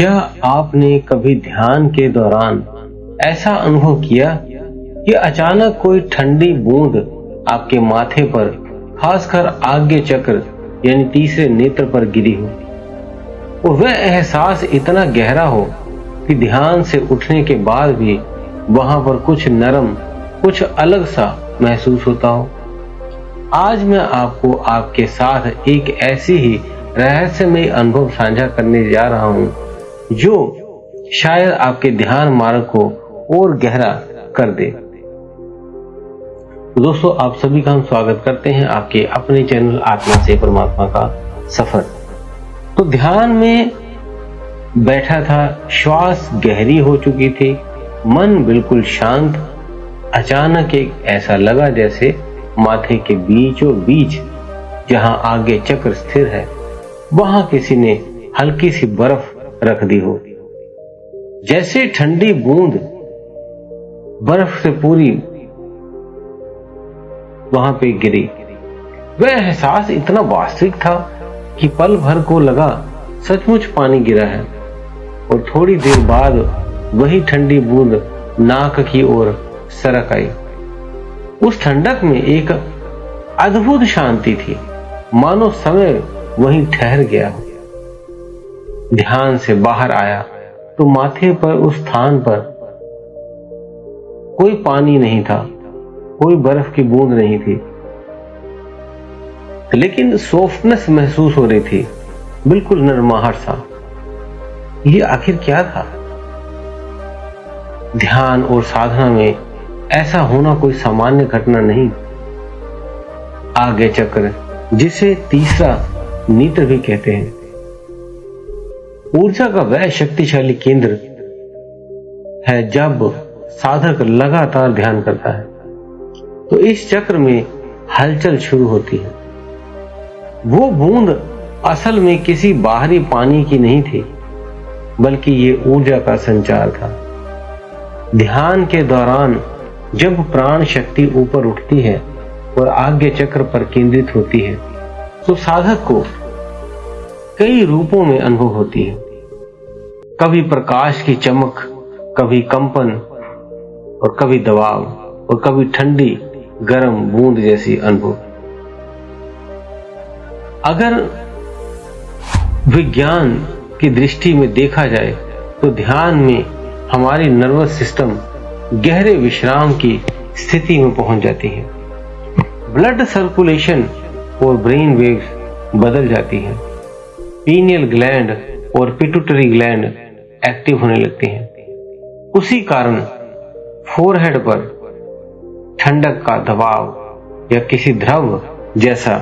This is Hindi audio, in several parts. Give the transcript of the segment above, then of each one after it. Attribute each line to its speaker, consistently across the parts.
Speaker 1: क्या आपने कभी ध्यान के दौरान ऐसा अनुभव किया कि अचानक कोई ठंडी बूंद आपके माथे पर, खासकर आज्ञा चक्र यानी तीसरे नेत्र पर गिरी हो, और वह एहसास इतना गहरा हो कि ध्यान से उठने के बाद भी वहां पर कुछ नरम, कुछ अलग सा महसूस होता हो? आज मैं आपको आपके साथ एक ऐसी ही रहस्यमय अनुभव साझा करने जा रहा हूं जो शायद आपके ध्यान मार्ग को और गहरा कर दे। दोस्तों, आप सभी का हम स्वागत करते हैं आपके अपने चैनल आत्मा से परमात्मा का सफर। तो ध्यान में बैठा था, श्वास गहरी हो चुकी थी, मन बिल्कुल शांत। अचानक एक ऐसा लगा जैसे माथे के बीचों बीच जहां आगे चक्र स्थिर है, वहां किसी ने हल्की सी बर्फ रख दी हो। जैसे ठंडी बूंद बर्फ से पूरी वहां पे गिरी। वह एहसास इतना वास्तविक था कि पल भर को लगा सचमुच पानी गिरा है, और थोड़ी देर बाद वही ठंडी बूंद नाक की ओर सरक आई। उस ठंडक में एक अद्भुत शांति थी, मानो समय वहीं ठहर गया हो। ध्यान से बाहर आया तो माथे पर उस स्थान पर कोई पानी नहीं था, कोई बर्फ की बूंद नहीं थी, लेकिन सॉफ्टनेस महसूस हो रही थी, बिल्कुल नरमाहट सा। ये आखिर क्या था? ध्यान और साधना में ऐसा होना कोई सामान्य घटना नहीं। आज्ञा चक्र, जिसे तीसरा नेत्र भी कहते हैं, ऊर्जा का वह शक्तिशाली केंद्र है। जब साधक लगातार ध्यान करता है तो इस चक्र में हलचल शुरू होती है। वो बूंद असल में किसी बाहरी पानी की नहीं थी, बल्कि ये ऊर्जा का संचार था। ध्यान के दौरान जब प्राण शक्ति ऊपर उठती है और आज्ञा चक्र पर केंद्रित होती है, तो साधक को कई रूपों में अनुभव होती है। कभी प्रकाश की चमक, कभी कंपन, और कभी दबाव, और कभी ठंडी गर्म बूंद जैसी अनुभव। अगर विज्ञान की दृष्टि में देखा जाए तो ध्यान में हमारी नर्वस सिस्टम गहरे विश्राम की स्थिति में पहुंच जाती है। ब्लड सर्कुलेशन और ब्रेन वेव्स बदल जाती हैं। पीनियल ग्लैंड और पिट्यूटरी ग्लैंड एक्टिव होने लगती हैं। उसी कारण फोरहेड पर ठंडक का दबाव या किसी द्रव जैसा,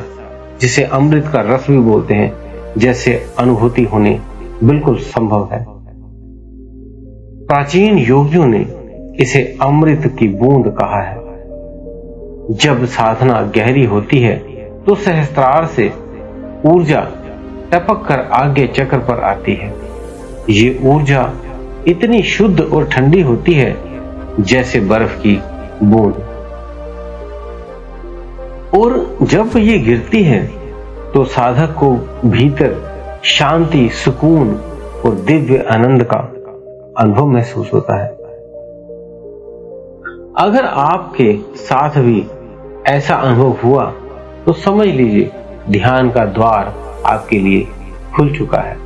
Speaker 1: जिसे अमृत का रस भी बोलते हैं, जैसे अनुभूति होने बिल्कुल संभव है। प्राचीन योगियों ने इसे अमृत की बूंद कहा है। जब साधना गहरी होती है तो सहस्त्रार से ऊर्जा टपक कर आज्ञा चक्र पर आती है। ये ऊर्जा इतनी शुद्ध और ठंडी होती है जैसे बर्फ की बूंद, और जब ये गिरती है तो साधक को भीतर शांति, सुकून और दिव्य आनंद का अनुभव महसूस होता है। अगर आपके साथ भी ऐसा अनुभव हुआ तो समझ लीजिए ध्यान का द्वार आपके लिए खुल चुका है।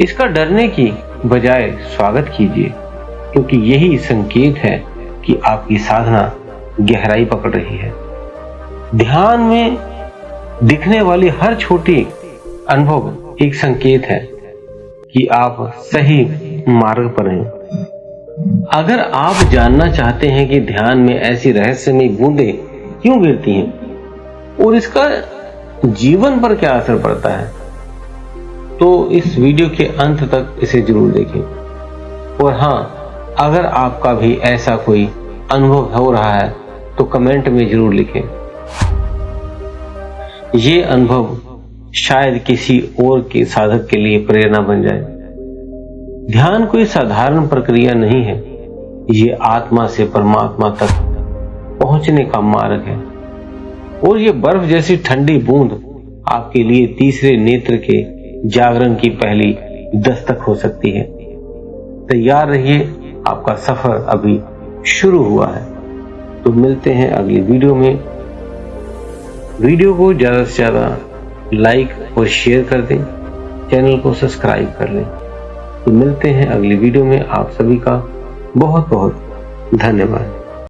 Speaker 1: इसका डरने की बजाय स्वागत कीजिए, क्योंकि यही संकेत है कि आपकी साधना गहराई पकड़ रही है। ध्यान में दिखने वाली हर छोटी अनुभव एक संकेत है कि आप सही मार्ग पर हैं। अगर आप जानना चाहते हैं कि ध्यान में ऐसी रहस्यमय बूंदें क्यों गिरती हैं और इसका जीवन पर क्या असर पड़ता है, तो इस वीडियो के अंत तक इसे जरूर देखें। और हाँ, अगर आपका भी ऐसा कोई अनुभव हो रहा है तो कमेंट में जरूर लिखें। ये अनुभव शायद किसी और के साधक के लिए प्रेरणा बन जाए। ध्यान कोई साधारण प्रक्रिया नहीं है, ये आत्मा से परमात्मा तक पहुंचने का मार्ग है। और ये बर्फ जैसी ठंडी बूंद आपके लिए तीसरे नेत्र के जागरण की पहली दस्तक हो सकती है। तैयार रहिए, आपका सफर अभी शुरू हुआ है। तो मिलते हैं अगली वीडियो में। वीडियो को ज्यादा से ज्यादा लाइक और शेयर कर दें, चैनल को सब्सक्राइब कर लें। तो मिलते हैं अगली वीडियो में। आप सभी का बहुत बहुत धन्यवाद।